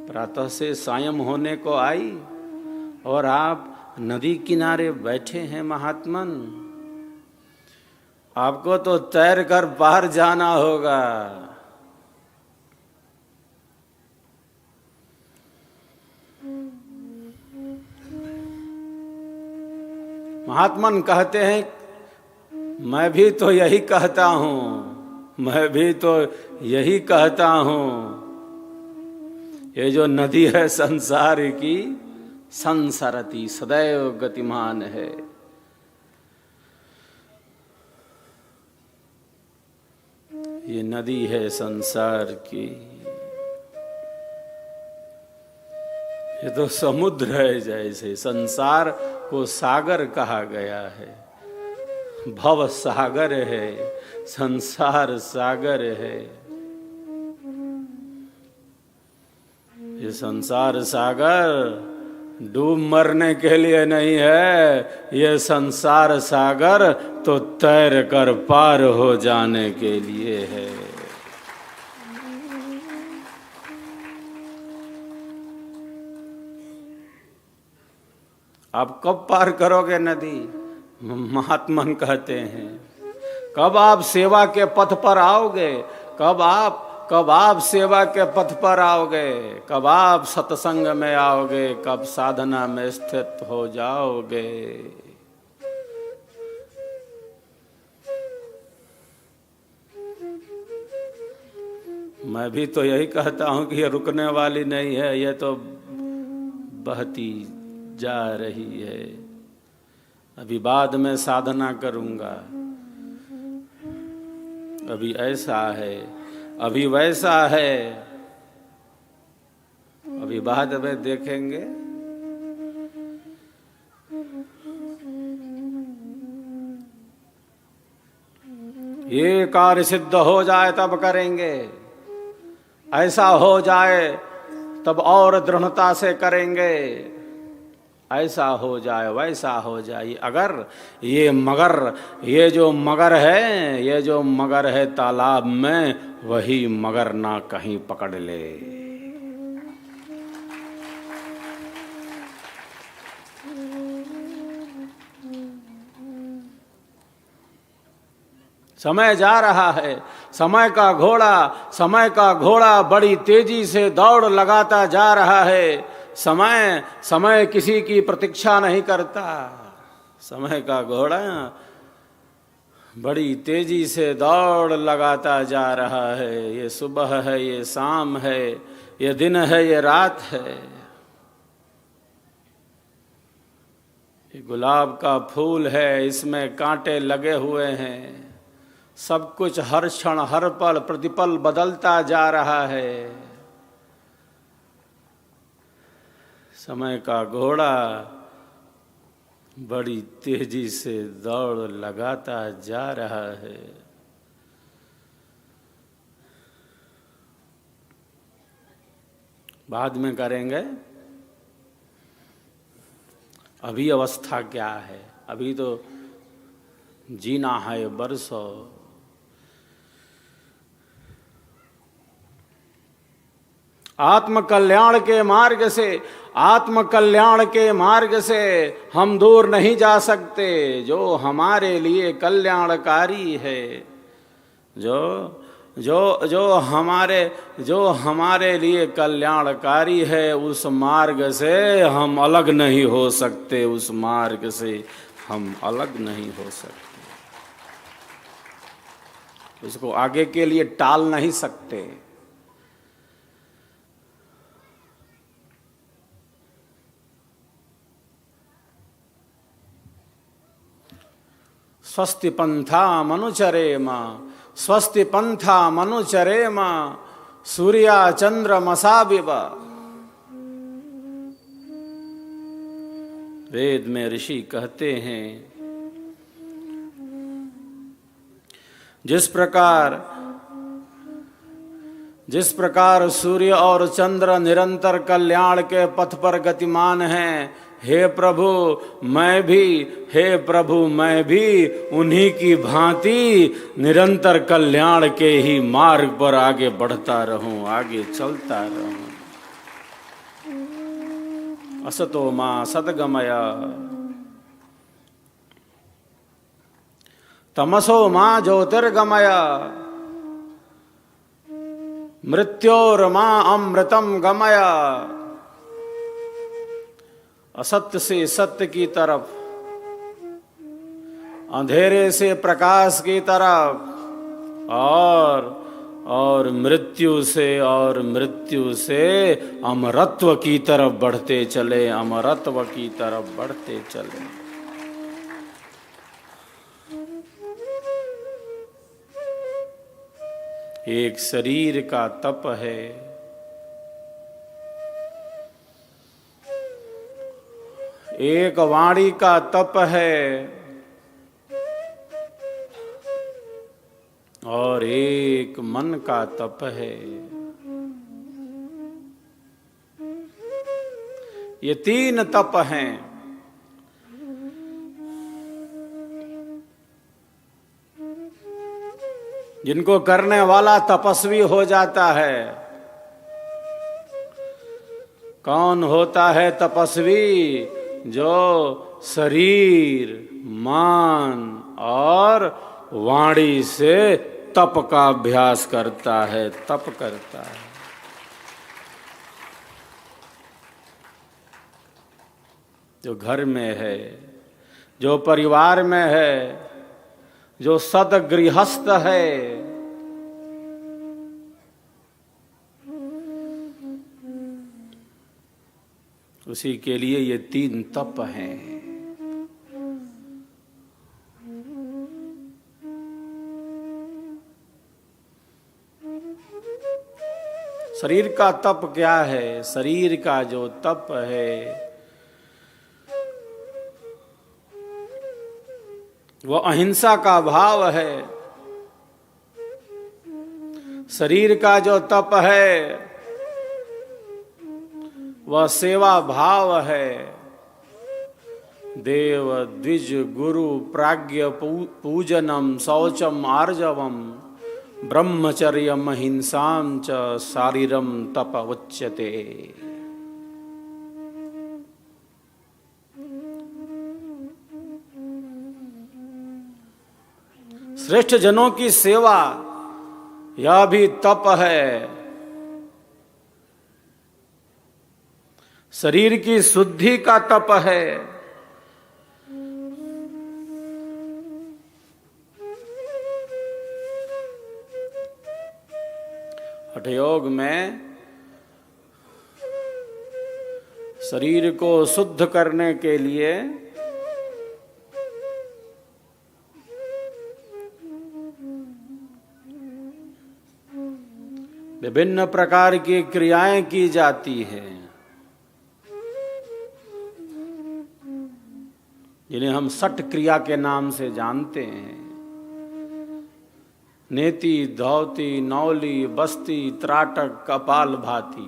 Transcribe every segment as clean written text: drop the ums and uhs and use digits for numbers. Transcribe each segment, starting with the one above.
प्रातः से सायं होने को आई और आप नदी किनारे बैठे हैं महात्मन। आपको तो तैर कर पार जाना होगा। महात्मन कहते हैं, मैं भी तो यही कहता हूं, मैं भी तो यही कहता हूं। ये जो नदी है संसार की, संसरती सदैव गतिमान है। ये नदी है संसार की, ये तो समुद्र है। जैसे संसार को सागर कहा गया है, भव सागर है, संसार सागर है। ये संसार सागर डूब मरने के लिए नहीं है, ये संसार सागर तो तैर कर पार हो जाने के लिए है। आप कब पार करोगे नदी? महात्मन कहते हैं, कब आप सेवा के पथ पर आओगे? कब आप सेवा के पथ पर आओगे? कब आप सत्संग में आओगे? कब साधना में स्थित हो जाओगे? मैं भी तो यही कहता हूं कि ये रुकने वाली नहीं है, ये तो बहती जा रही है। अभी बाद में साधना करूंगा, अभी ऐसा है, अभी वैसा है, अभी बाद में देखेंगे। ये कार्य सिद्ध हो जाए तब करेंगे, ऐसा हो जाए तब और दृढ़ता से करेंगे, ऐसा हो जाए वैसा हो जाए। अगर ये जो मगर है तालाब में, वही मगर ना कहीं पकड़ ले। समय जा रहा है, समय का घोड़ा बड़ी तेजी से दौड़ लगाता जा रहा है। समय किसी की प्रतीक्षा नहीं करता। समय का घोड़ा बड़ी तेजी से दौड़ लगाता जा रहा है। ये सुबह है, ये शाम है, ये दिन है, ये रात है। ये गुलाब का फूल है, इसमें कांटे लगे हुए हैं। सब कुछ हर क्षण हर पल प्रतिपल बदलता जा रहा है। समय का घोड़ा बड़ी तेजी से दौड़ लगाता जा रहा है। बाद में करेंगे। अभी अवस्था क्या है? अभी तो जीना है बरसों। आत्मकल्याण के मार्ग से हम दूर नहीं जा सकते। जो हमारे लिए कल्याणकारी है, जो हमारे लिए कल्याणकारी है, उस मार्ग से हम अलग नहीं हो सकते। उस मार्ग से हम अलग नहीं हो सकते। उसको आगे के लिए टाल नहीं सकते। स्वस्ति पंथा मनुचरेम सूर्या चंद्रमसाविव। वेद में ऋषि कहते हैं, जिस प्रकार सूर्य और चंद्र निरंतर कल्याण के पथ पर गतिमान हैं, हे प्रभु मैं भी, हे प्रभु मैं भी उन्हीं की भांति निरंतर कल्याण के ही मार्ग पर आगे बढ़ता रहूं, आगे चलता रहूं। असतो मा सद्गमय तमसो मा ज्योतिर्गमय मृत्योर्मा अमृतम गमय। असत्य से सत्य की तरफ, अंधेरे से प्रकाश की तरफ, और मृत्यु से अमरत्व की तरफ बढ़ते चले, अमरत्व की तरफ बढ़ते चले। एक शरीर का तप है, एक वाणी का तप है, और एक मन का तप है। ये तीन तप हैं। जिनको करने वाला तपस्वी हो जाता है। कौन होता है तपस्वी? जो शरीर, मन और वाणी से तप का अभ्यास करता है, तप करता है। जो घर में है, जो परिवार में है, जो सदगृहस्थ है, उसी के लिए ये तीन तप हैं। शरीर का तप क्या है? शरीर का जो तप है वो अहिंसा का भाव है। शरीर का जो तप है वह सेवा भाव है। देव द्विज गुरु प्राज्ञ पूजनम शौचम आर्जवम ब्रह्मचर्यम हिंसाम च शारीरम तप उच्यते। श्रेष्ठ जनों की सेवा यह भी तप है। शरीर की शुद्धि का तप है। हठयोग में शरीर को शुद्ध करने के लिए विभिन्न प्रकार की क्रियाएं की जाती हैं, जिन्हें हम सठ क्रिया के नाम से जानते हैं। नेति, धौती, नौली, बस्ती, त्राटक, कपाल भाती।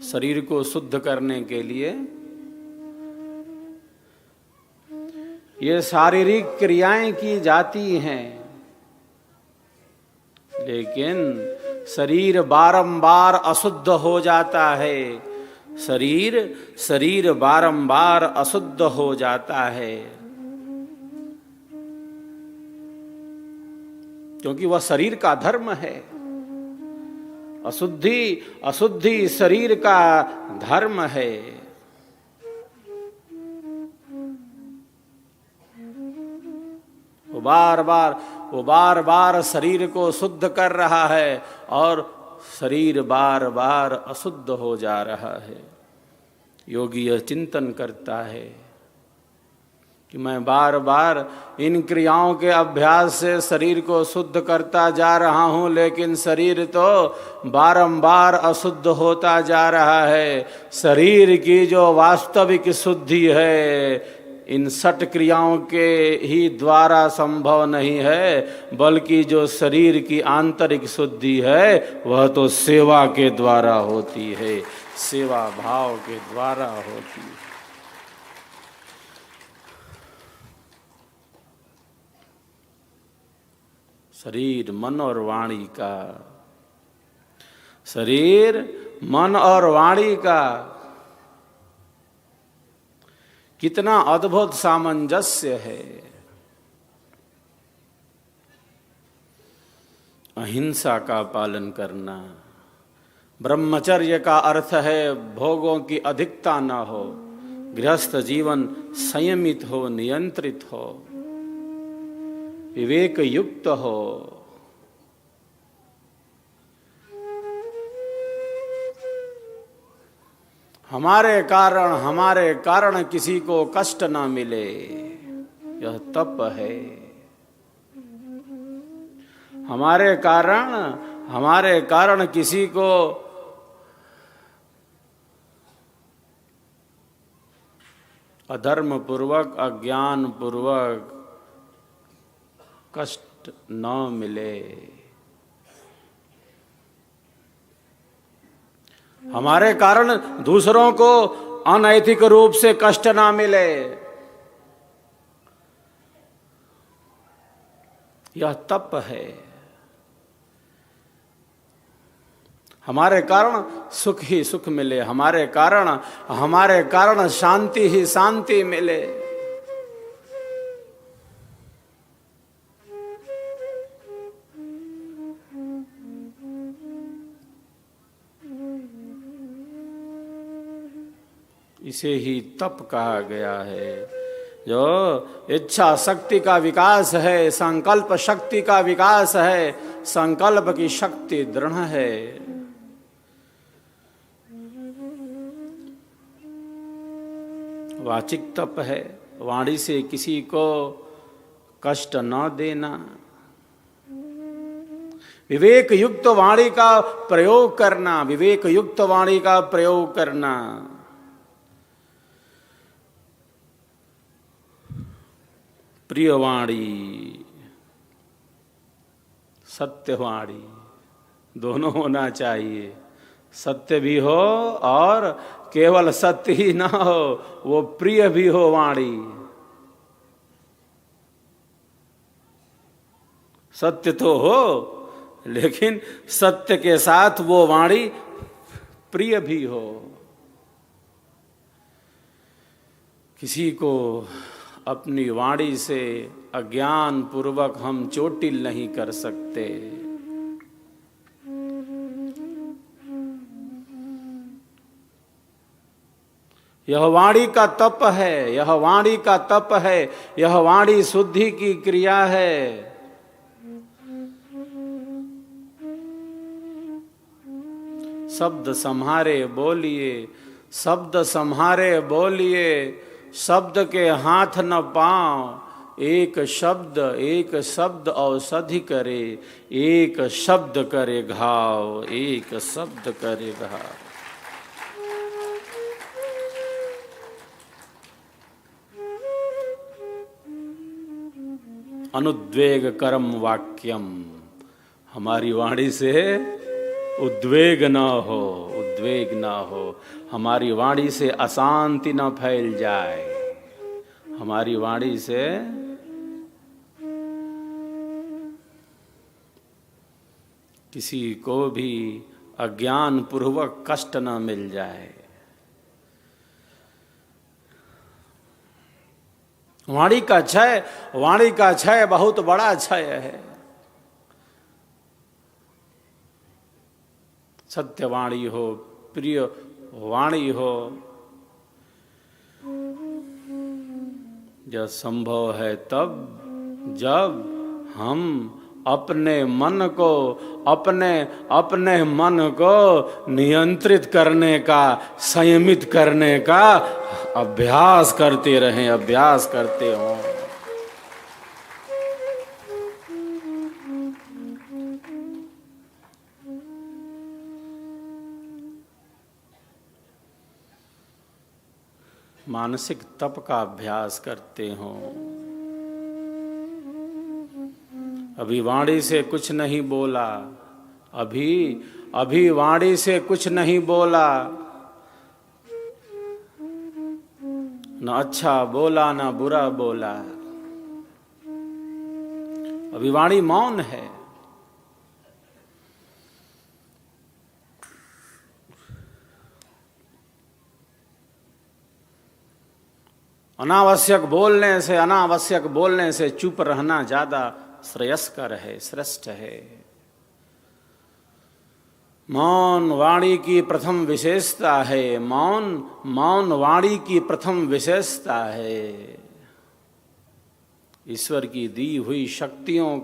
शरीर को शुद्ध करने के लिए ये शारीरिक क्रियाएं की जाती हैं, लेकिन शरीर बारंबार अशुद्ध हो जाता है। शरीर बारंबार अशुद्ध हो जाता है, क्योंकि वह शरीर का धर्म है। अशुद्धि शरीर का धर्म है। वो बार बार शरीर को शुद्ध कर रहा है और शरीर बार बार अशुद्ध हो जा रहा है। योगी यह चिंतन करता है कि मैं बार बार इन क्रियाओं के अभ्यास से शरीर को शुद्ध करता जा रहा हूं, लेकिन शरीर तो बारंबार अशुद्ध होता जा रहा है। शरीर की जो वास्तविक शुद्धि है इन सठ क्रियाओं के ही द्वारा संभव नहीं है, बल्कि जो शरीर की आंतरिक शुद्धि है वह तो सेवा के द्वारा होती है, सेवा भाव के द्वारा होती है। शरीर मन और वाणी का, शरीर मन और वाणी का कितना अद्भुत सामंजस्य है। अहिंसा का पालन करना, ब्रह्मचर्य का अर्थ है भोगों की अधिकता न हो, गृहस्थ जीवन संयमित हो, नियंत्रित हो, विवेक युक्त हो। हमारे कारण किसी को कष्ट न मिले, यह तप है। हमारे कारण किसी को अधर्म पूर्वक, अज्ञान पूर्वक कष्ट न मिले। हमारे कारण दूसरों को अनैतिक रूप से कष्ट ना मिले, यह तप है। हमारे कारण सुख ही सुख मिले, हमारे कारण शांति ही शांति मिले। इसे ही तप कहा गया है। जो इच्छा शक्ति का विकास है, संकल्प शक्ति का विकास है, संकल्प की शक्ति दृढ़ है। वाचिक तप है, वाणी से किसी को कष्ट न देना, विवेक युक्त वाणी का प्रयोग करना, विवेक युक्त वाणी का प्रयोग करना। प्रियवाणी, सत्यवाणी दोनों होना चाहिए। सत्य भी हो और केवल सत्य ही ना हो, वो प्रिय भी हो वाणी। सत्य तो हो, लेकिन सत्य के साथ वो वाणी प्रिय भी हो। किसी को अपनी वाणी से अज्ञान पूर्वक हम चोटिल नहीं कर सकते। यह वाणी का तप है, यह वाणी का तप है, यह वाणी शुद्धि की क्रिया है। शब्द संहारे बोलिए, शब्द संहारे बोलिए, शब्द के हाथ न पांव। एक शब्द औषधि करे, एक शब्द करे घाव, एक शब्द करे घाव। अनुद्वेग करम वाक्यम, हमारी वाणी से उद्वेग न हो, उद्वेग न हो। हमारी वाणी से अशांति न फैल जाए, हमारी वाणी से किसी को भी अज्ञान पूर्वक कष्ट न मिल जाए। वाणी का क्षय बहुत बड़ा क्षय है। सत्यवाणी हो, प्रिय वाणी हो, यह संभव है तब जब हम अपने मन को नियंत्रित करने का, संयमित करने का अभ्यास करते रहें, अभ्यास करते हों। मानसिक तप का अभ्यास करते हों। अभी वाणी से कुछ नहीं बोला, अभी वाणी से कुछ नहीं बोला, न अच्छा बोला न बुरा बोला, अभी वाणी मौन है। अनावश्यक बोलने से चुप रहना ज्यादा श्रेयस्कर है, श्रेष्ठ है। मौन वाणी की प्रथम विशेषता है। मौन वाणी की प्रथम विशेषता है। ईश्वर की दी हुई शक्तियों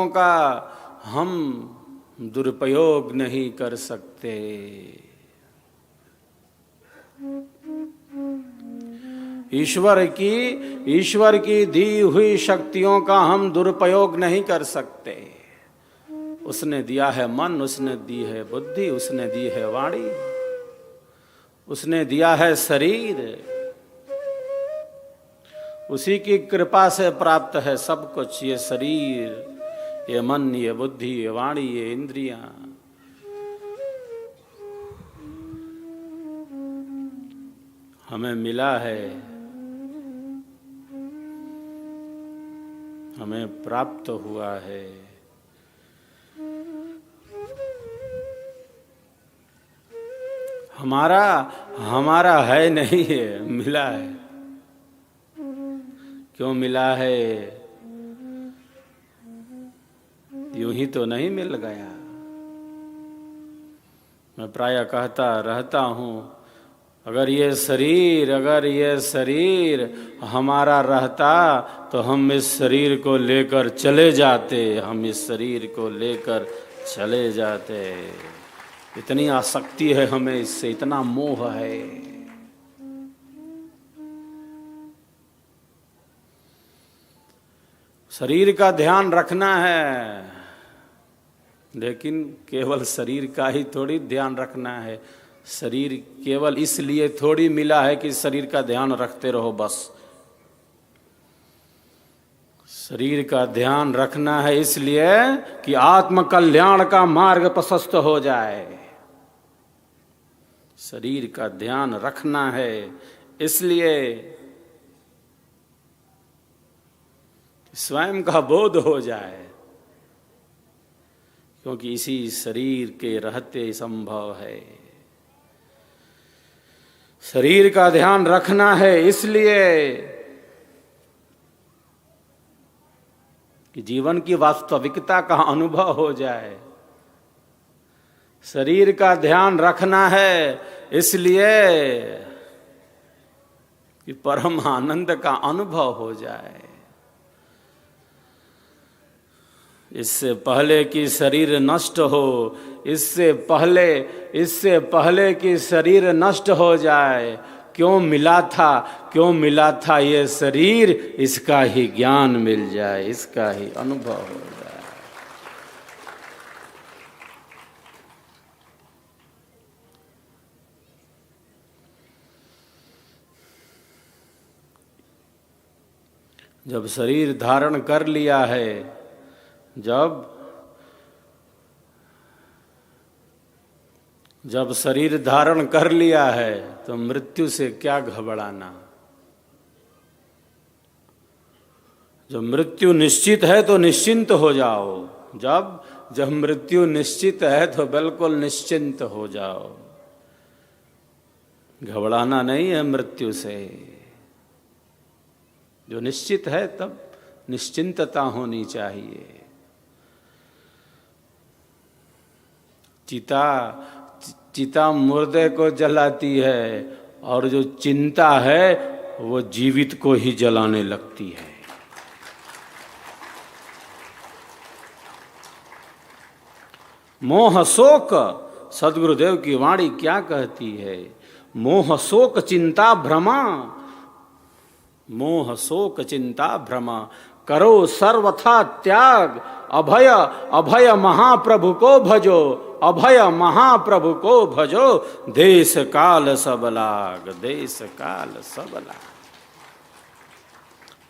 का हम दुरुपयोग नहीं कर सकते। ईश्वर की दी हुई शक्तियों का हम दुरुपयोग नहीं कर सकते। उसने दिया है मन, उसने दी है बुद्धि, उसने दी है वाणी, उसने दिया है शरीर। उसी की कृपा से प्राप्त है सब कुछ। ये शरीर, ये मन, ये बुद्धि, ये वाणी, ये इंद्रियां। हमें मिला है, हमें प्राप्त हुआ है। हमारा है नहीं है, मिला है। क्यों मिला है? यूं ही तो नहीं मिल गया। मैं प्रायः कहता रहता हूं, अगर ये शरीर हमारा रहता तो हम इस शरीर को लेकर चले जाते। इतनी आसक्ति है हमें इससे, इतना मोह है। शरीर का ध्यान रखना है, लेकिन केवल शरीर का ही थोड़ी ध्यान रखना है। शरीर केवल इसलिए थोड़ी मिला है कि शरीर का ध्यान रखते रहो बस। शरीर का ध्यान रखना है इसलिए कि आत्म कल्याण का मार्ग प्रशस्त हो जाए। शरीर का ध्यान रखना है इसलिए स्वयं का बोध हो जाए, क्योंकि इसी शरीर के रहते संभव है। शरीर का ध्यान रखना है इसलिए कि जीवन की वास्तविकता का अनुभव हो जाए। शरीर का ध्यान रखना है इसलिए कि परम आनंद का अनुभव हो जाए। इससे पहले कि शरीर नष्ट हो, इससे पहले कि शरीर नष्ट हो जाए, क्यों मिला था ये शरीर, इसका ही ज्ञान मिल जाए, इसका ही अनुभव हो जाए। जब शरीर धारण कर लिया है, जब शरीर धारण कर लिया है तो मृत्यु से क्या घबराना। जब मृत्यु निश्चित है तो निश्चिंत हो जाओ। जब मृत्यु निश्चित है तो बिल्कुल निश्चिंत हो जाओ। घबराना नहीं है मृत्यु से। जो निश्चित है तब निश्चिंतता होनी चाहिए। चिता मुर्दे को जलाती है और जो चिंता है वो जीवित को ही जलाने लगती है। मोह शोक, सद्गुरुदेव की वाणी क्या कहती है? मोह शोक चिंता भ्रमा, मोह शोक चिंता भ्रमा, करो सर्वथा त्याग, अभय महाप्रभु को भजो, अभय महाप्रभु को भजो, देश काल सब लाग, देश काल सब लाग।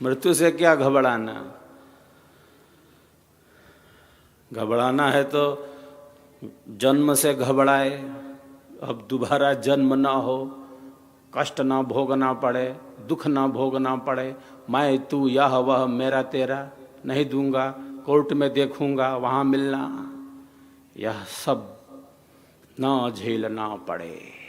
मृत्यु से क्या घबराना? घबराना है तो जन्म से घबराए, अब दोबारा जन्म ना हो, कष्ट ना भोगना पड़े, दुख ना भोगना पड़े, मैं तू यह वह मेरा तेरा नहीं दूंगा, कोर्ट में देखूंगा वहां मिलना, यह सब ना झेलना पड़े।